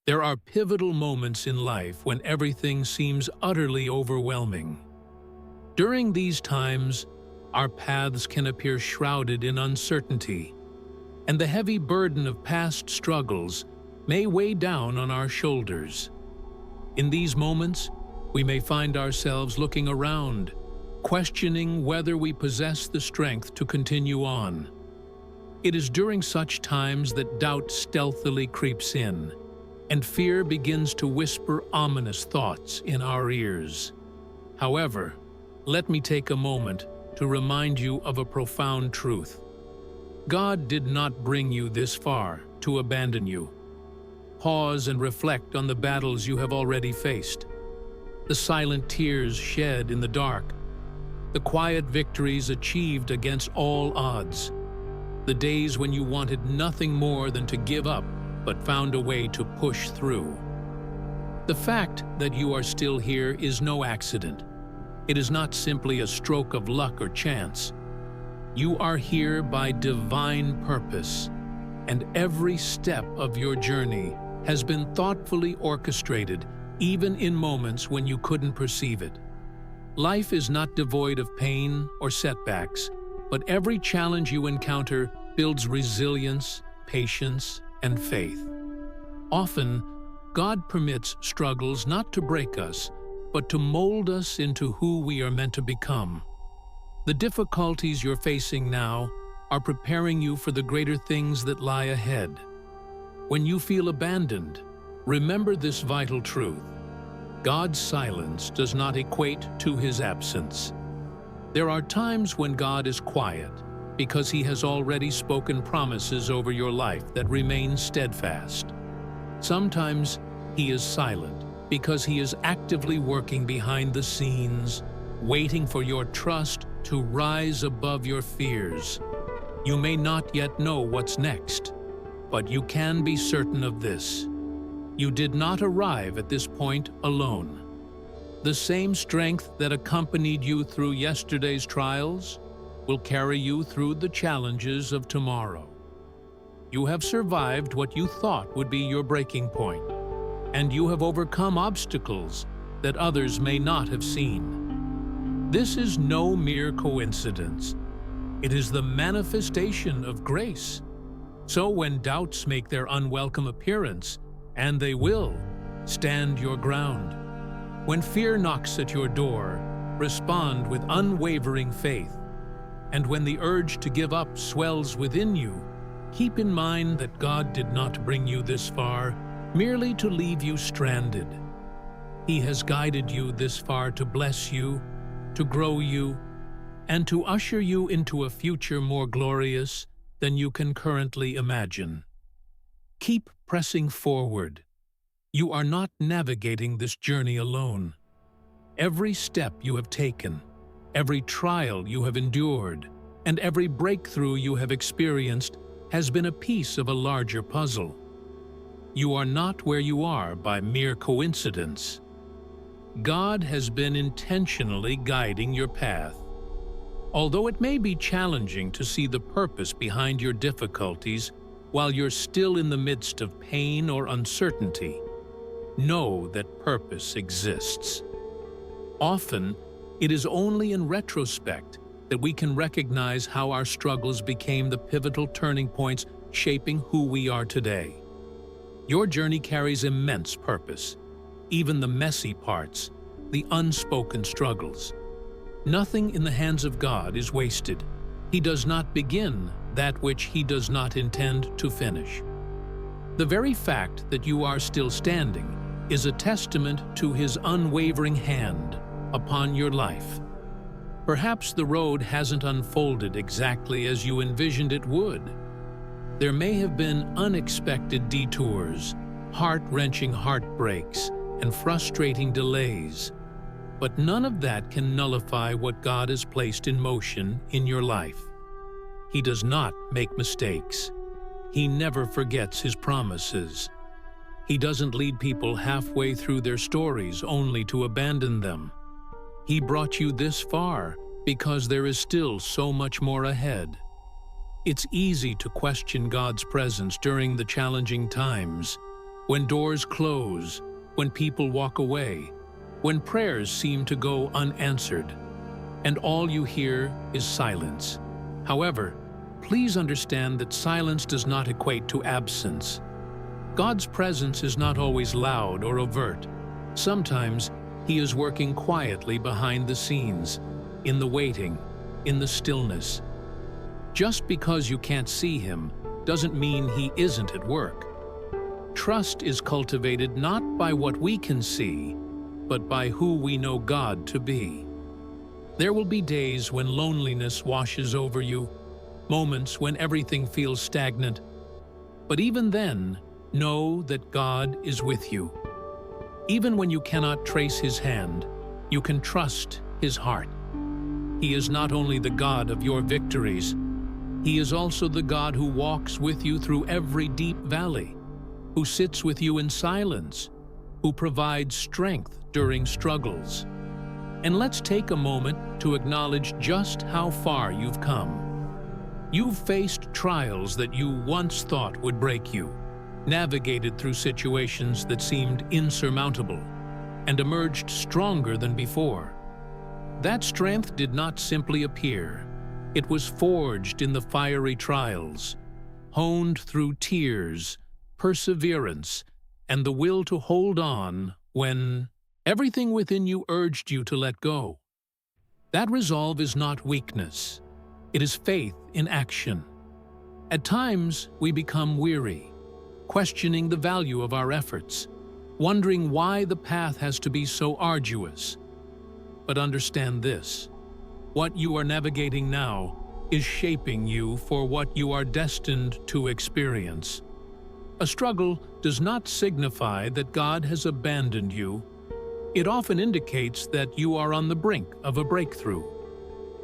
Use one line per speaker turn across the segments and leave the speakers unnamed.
There are pivotal moments in life when everything seems utterly overwhelming. During these times, our paths can appear shrouded in uncertainty, and the heavy burden of past struggles may weigh down on our shoulders. In these moments, we may find ourselves looking around, questioning whether we possess the strength to continue on. It is during such times that doubt stealthily creeps in, and fear begins to whisper ominous thoughts in our ears. However, let me take a moment to remind you of a profound truth. God did not bring you this far to abandon you. Pause and reflect on the battles you have already faced, the silent tears shed in the dark, the quiet victories achieved against all odds, the days when you wanted nothing more than to give up but found a way to push through. The fact that you are still here is no accident. It is not simply a stroke of luck or chance. You are here by divine purpose, and every step of your journey has been thoughtfully orchestrated, even in moments when you couldn't perceive it. Life is not devoid of pain or setbacks, but every challenge you encounter builds resilience, patience, and faith. Often, God permits struggles not to break us, but to mold us into who we are meant to become. The difficulties you're facing now are preparing you for the greater things that lie ahead. When you feel abandoned, remember this vital truth. God's silence does not equate to His absence. There are times when God is quiet because He has already spoken promises over your life that remain steadfast. Sometimes He is silent because He is actively working behind the scenes, waiting for your trust to rise above your fears. You may not yet know what's next, but you can be certain of this. You did not arrive at this point alone. The same strength that accompanied you through yesterday's trials will carry you through the challenges of tomorrow. You have survived what you thought would be your breaking point, and you have overcome obstacles that others may not have seen. This is no mere coincidence. It is the manifestation of grace. So when doubts make their unwelcome appearance, and they will, stand your ground. When fear knocks at your door, respond with unwavering faith. And when the urge to give up swells within you, keep in mind that God did not bring you this far merely to leave you stranded. He has guided you this far to bless you, to grow you, and to usher you into a future more glorious than you can currently imagine. Keep pressing forward. You are not navigating this journey alone. Every step you have taken, every trial you have endured, and every breakthrough you have experienced has been a piece of a larger puzzle. You are not where you are by mere coincidence. God has been intentionally guiding your path. Although it may be challenging to see the purpose behind your difficulties while you're still in the midst of pain or uncertainty, know that purpose exists. Often, it is only in retrospect that we can recognize how our struggles became the pivotal turning points shaping who we are today. Your journey carries immense purpose, even the messy parts, the unspoken struggles. Nothing in the hands of God is wasted. He does not begin that which He does not intend to finish. The very fact that you are still standing is a testament to His unwavering hand upon your life. Perhaps the road hasn't unfolded exactly as you envisioned it would. There may have been unexpected detours, heart-wrenching heartbreaks, and frustrating delays, but none of that can nullify what God has placed in motion in your life. He does not make mistakes. He never forgets His promises. He doesn't lead people halfway through their stories only to abandon them. He brought you this far because there is still so much more ahead. It's easy to question God's presence during the challenging times, when doors close, when people walk away, when prayers seem to go unanswered, and all you hear is silence. However, please understand that silence does not equate to absence. God's presence is not always loud or overt. Sometimes He is working quietly behind the scenes, in the waiting, in the stillness. Just because you can't see Him doesn't mean He isn't at work. Trust is cultivated not by what we can see, but by who we know God to be. There will be days when loneliness washes over you, moments when everything feels stagnant. But even then, know that God is with you. Even when you cannot trace His hand, you can trust His heart. He is not only the God of your victories, He is also the God who walks with you through every deep valley, who sits with you in silence, who provides strength during struggles. And let's take a moment to acknowledge just how far you've come. You've faced trials that you once thought would break you, navigated through situations that seemed insurmountable, and emerged stronger than before. That strength did not simply appear. It was forged in the fiery trials, honed through tears, perseverance, and the will to hold on when everything within you urged you to let go. That resolve is not weakness. It is faith in action. At times, we become weary, questioning the value of our efforts, wondering why the path has to be so arduous. But understand this: what you are navigating now is shaping you for what you are destined to experience. A struggle does not signify that God has abandoned you. It often indicates that you are on the brink of a breakthrough.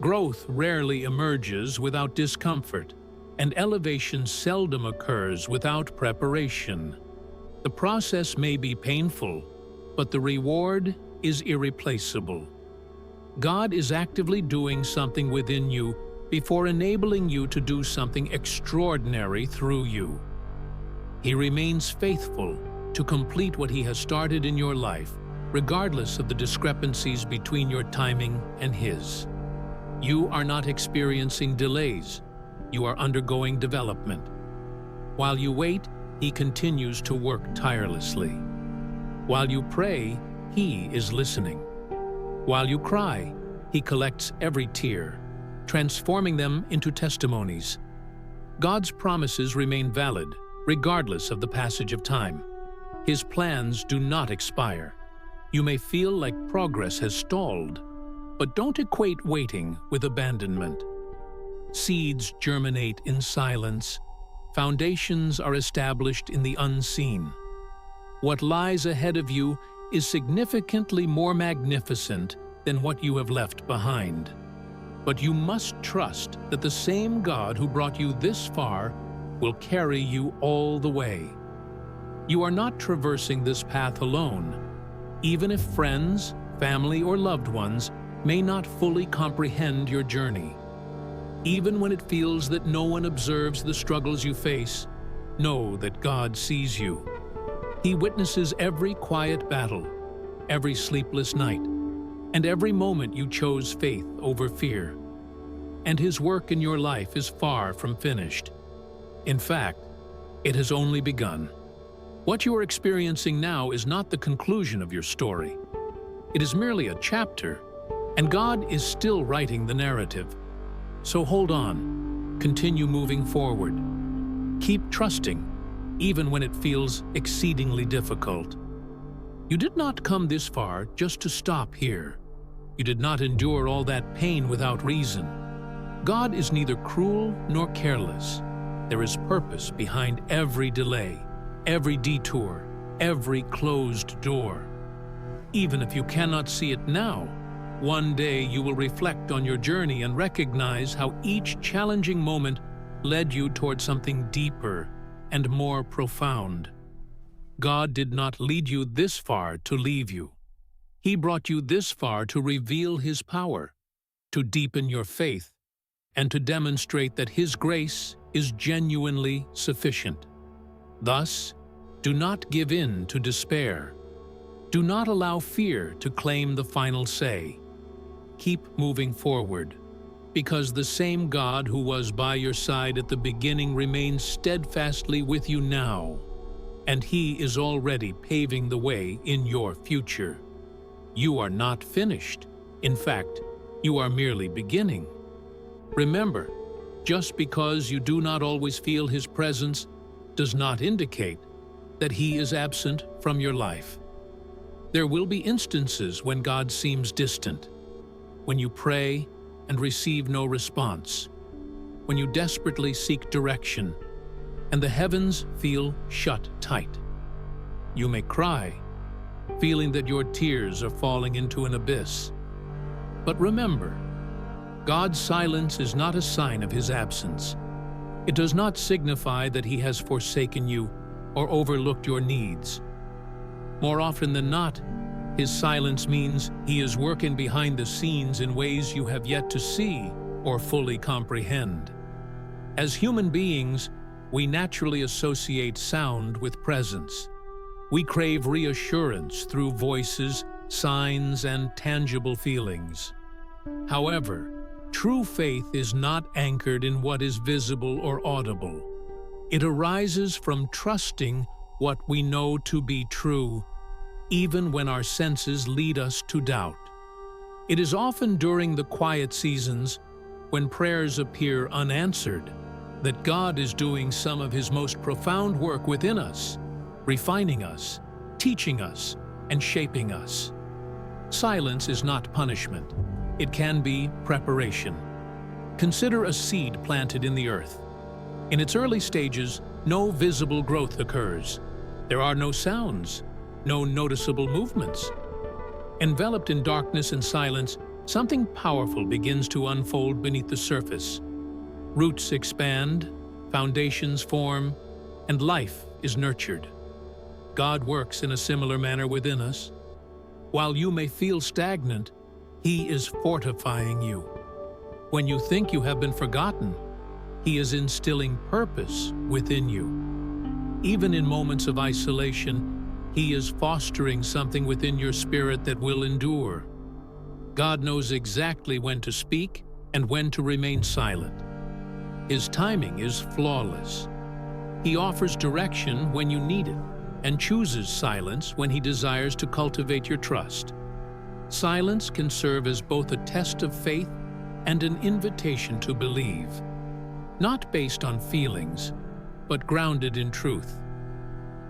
Growth rarely emerges without discomfort, and elevation seldom occurs without preparation. The process may be painful, but the reward is irreplaceable. God is actively doing something within you before enabling you to do something extraordinary through you. He remains faithful to complete what He has started in your life, regardless of the discrepancies between your timing and His. You are not experiencing delays. You are undergoing development. While you wait, He continues to work tirelessly. While you pray, He is listening. While you cry, He collects every tear, transforming them into testimonies. God's promises remain valid, regardless of the passage of time. His plans do not expire. You may feel like progress has stalled, but don't equate waiting with abandonment. Seeds germinate in silence. Foundations are established in the unseen. What lies ahead of you is significantly more magnificent than what you have left behind. But you must trust that the same God who brought you this far will carry you all the way. You are not traversing this path alone, even if friends, family, or loved ones may not fully comprehend your journey. Even when it feels that no one observes the struggles you face, know that God sees you. He witnesses every quiet battle, every sleepless night, and every moment you chose faith over fear. And His work in your life is far from finished. In fact, it has only begun. What you are experiencing now is not the conclusion of your story. It is merely a chapter, and God is still writing the narrative. So hold on, continue moving forward. Keep trusting, even when it feels exceedingly difficult. You did not come this far just to stop here. You did not endure all that pain without reason. God is neither cruel nor careless. There is purpose behind every delay, every detour, every closed door. Even if you cannot see it now, one day you will reflect on your journey and recognize how each challenging moment led you toward something deeper and more profound. God did not lead you this far to leave you. He brought you this far to reveal His power, to deepen your faith, and to demonstrate that His grace is genuinely sufficient. Thus, Do not give in to despair. Do not allow fear to claim the final say. Keep moving forward, because the same God who was by your side at the beginning remains steadfastly with you now, and He is already paving the way in your future. You are not finished. In fact, you are merely beginning. Remember, just because you do not always feel His presence does not indicate that He is absent from your life. There will be instances when God seems distant, when you pray and receive no response, when you desperately seek direction and the heavens feel shut tight. You may cry, feeling that your tears are falling into an abyss. But remember, God's silence is not a sign of His absence. It does not signify that He has forsaken you or overlooked your needs. More often than not, His silence means He is working behind the scenes in ways you have yet to see or fully comprehend. As human beings, we naturally associate sound with presence. We crave reassurance through voices, signs, and tangible feelings. However, true faith is not anchored in what is visible or audible. It arises from trusting what we know to be true, even when our senses lead us to doubt. It is often during the quiet seasons, when prayers appear unanswered, that God is doing some of His most profound work within us, refining us, teaching us, and shaping us. Silence is not punishment. It can be preparation. Consider a seed planted in the earth. In its early stages, no visible growth occurs. There are no sounds, no noticeable movements. Enveloped in darkness and silence, something powerful begins to unfold beneath the surface. Roots expand, foundations form, and life is nurtured. God works in a similar manner within us. While you may feel stagnant, He is fortifying you. When you think you have been forgotten, He is instilling purpose within you. Even in moments of isolation, He is fostering something within your spirit that will endure. God knows exactly when to speak and when to remain silent. His timing is flawless. He offers direction when you need it and chooses silence when He desires to cultivate your trust. Silence can serve as both a test of faith and an invitation to believe, not based on feelings, but grounded in truth.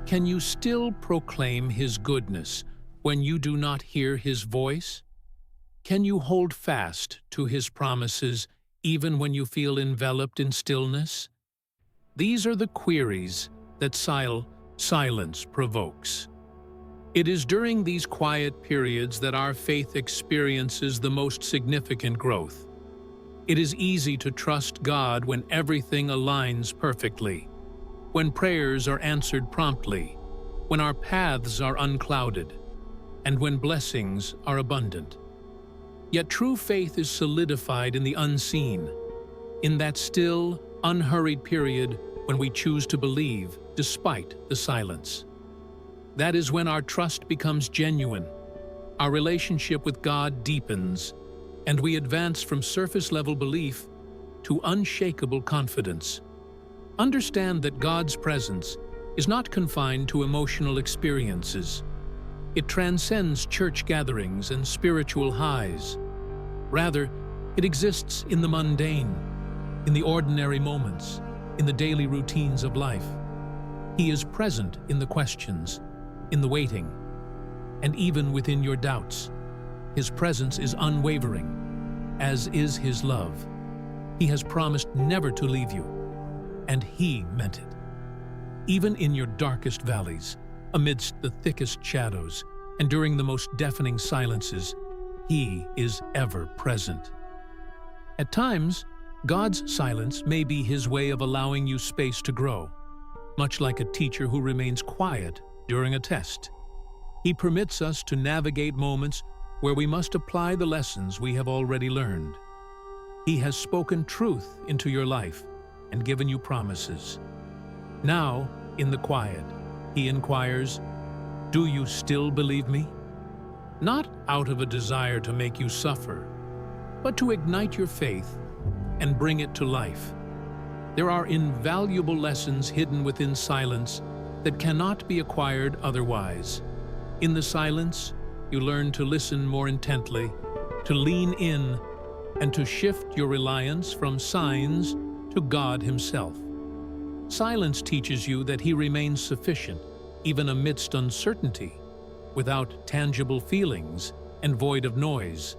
Can you still proclaim His goodness when you do not hear His voice? Can you hold fast to His promises even when you feel enveloped in stillness? These are the queries that silence provokes. It is during these quiet periods that our faith experiences the most significant growth. It is easy to trust God when everything aligns perfectly, when prayers are answered promptly, when our paths are unclouded, and when blessings are abundant. Yet true faith is solidified in the unseen, in that still, unhurried period when we choose to believe despite the silence. That is when our trust becomes genuine, our relationship with God deepens, and we advance from surface-level belief to unshakable confidence. Understand that God's presence is not confined to emotional experiences. It transcends church gatherings and spiritual highs. Rather, it exists in the mundane, in the ordinary moments, in the daily routines of life. He is present in the questions, in the waiting, and even within your doubts. His presence is unwavering, as is His love. He has promised never to leave you, and He meant it. Even in your darkest valleys, amidst the thickest shadows, and during the most deafening silences, He is ever present. At times, God's silence may be His way of allowing you space to grow, much like a teacher who remains quiet during a test. He permits us to navigate moments where we must apply the lessons we have already learned. He has spoken truth into your life and given you promises. Now, in the quiet, He inquires, "Do you still believe me?" Not out of a desire to make you suffer, but to ignite your faith and bring it to life. There are invaluable lessons hidden within silence that cannot be acquired otherwise. In the silence, you learn to listen more intently, to lean in, and to shift your reliance from signs to God Himself. Silence teaches you that He remains sufficient, even amidst uncertainty, without tangible feelings and void of noise.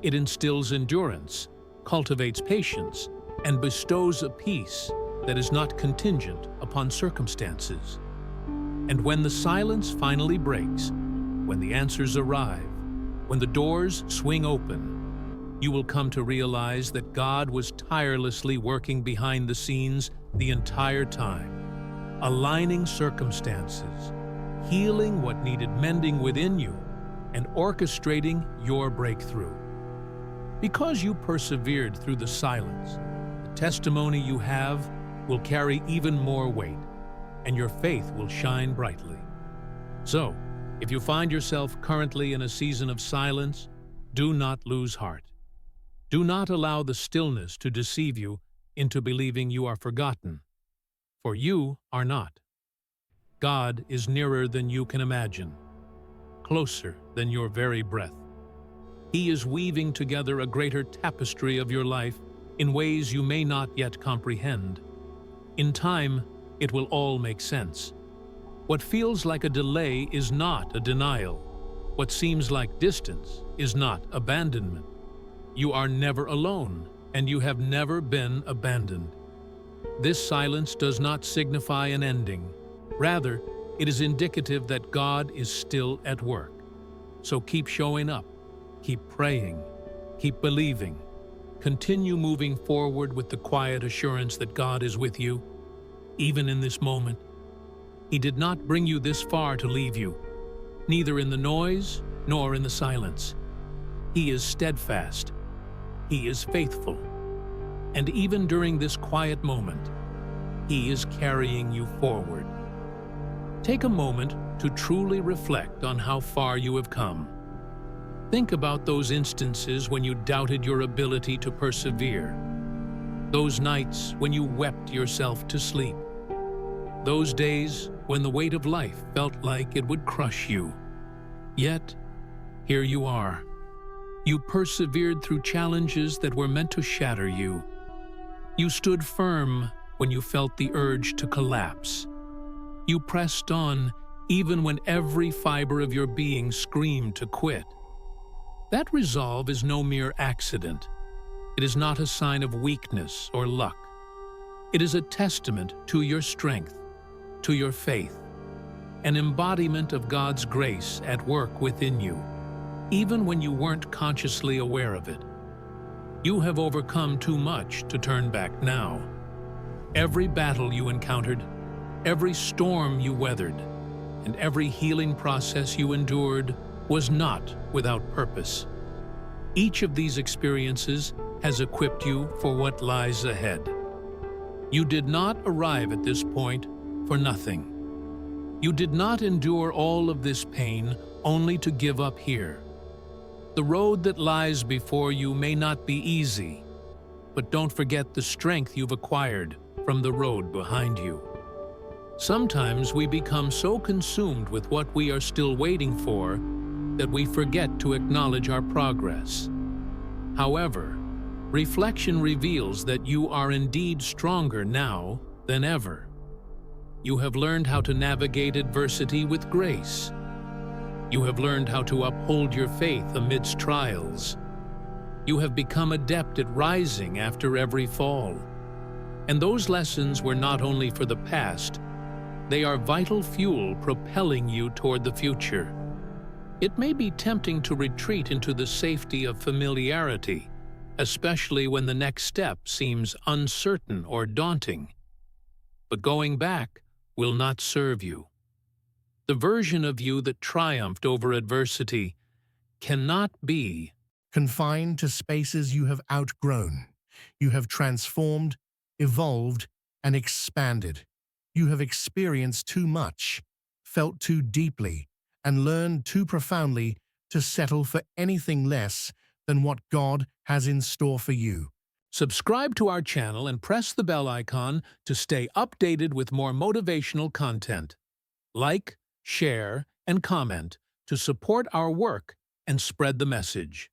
It instills endurance, cultivates patience, and bestows a peace that is not contingent upon circumstances. And when the silence finally breaks, when the answers arrive, when the doors swing open, you will come to realize that God was tirelessly working behind the scenes the entire time, aligning circumstances, healing what needed mending within you, and orchestrating your breakthrough. Because you persevered through the silence, the testimony you have will carry even more weight, and your faith will shine brightly. So, if you find yourself currently in a season of silence, do not lose heart. Do not allow the stillness to deceive you into believing you are forgotten, for you are not. God is nearer than you can imagine, closer than your very breath. He is weaving together a greater tapestry of your life in ways you may not yet comprehend. In time, it will all make sense. What feels like a delay is not a denial. What seems like distance is not abandonment. You are never alone, and you have never been abandoned. This silence does not signify an ending. Rather, it is indicative that God is still at work. So keep showing up, keep praying, keep believing. Continue moving forward with the quiet assurance that God is with you, even in this moment. He did not bring you this far to leave you, neither in the noise nor in the silence. He is steadfast. He is faithful. And even during this quiet moment, He is carrying you forward. Take a moment to truly reflect on how far you have come. Think about those instances when you doubted your ability to persevere. Those nights when you wept yourself to sleep. Those days when the weight of life felt like it would crush you. Yet, here you are. You persevered through challenges that were meant to shatter you. You stood firm when you felt the urge to collapse. You pressed on even when every fiber of your being screamed to quit. That resolve is no mere accident. It is not a sign of weakness or luck. It is a testament to your strength, to your faith, an embodiment of God's grace at work within you, even when you weren't consciously aware of it. You have overcome too much to turn back now. Every battle you encountered, every storm you weathered, and every healing process you endured was not without purpose. Each of these experiences has equipped you for what lies ahead. You did not arrive at this point for nothing. You did not endure all of this pain only to give up here. The road that lies before you may not be easy, but don't forget the strength you've acquired from the road behind you. Sometimes we become so consumed with what we are still waiting for that we forget to acknowledge our progress. However, reflection reveals that you are indeed stronger now than ever. You have learned how to navigate adversity with grace. You have learned how to uphold your faith amidst trials. You have become adept at rising after every fall. And those lessons were not only for the past, they are vital fuel propelling you toward the future. It may be tempting to retreat into the safety of familiarity, especially when the next step seems uncertain or daunting. But going back will not serve you. The version of you that triumphed over adversity cannot be
confined to spaces you have outgrown. You have transformed, evolved, and expanded. You have experienced too much, felt too deeply, and learned too profoundly to settle for anything less than what God has in store for you.
Subscribe to our channel and press the bell icon to stay updated with more motivational content. Like, share, and comment to support our work and spread the message.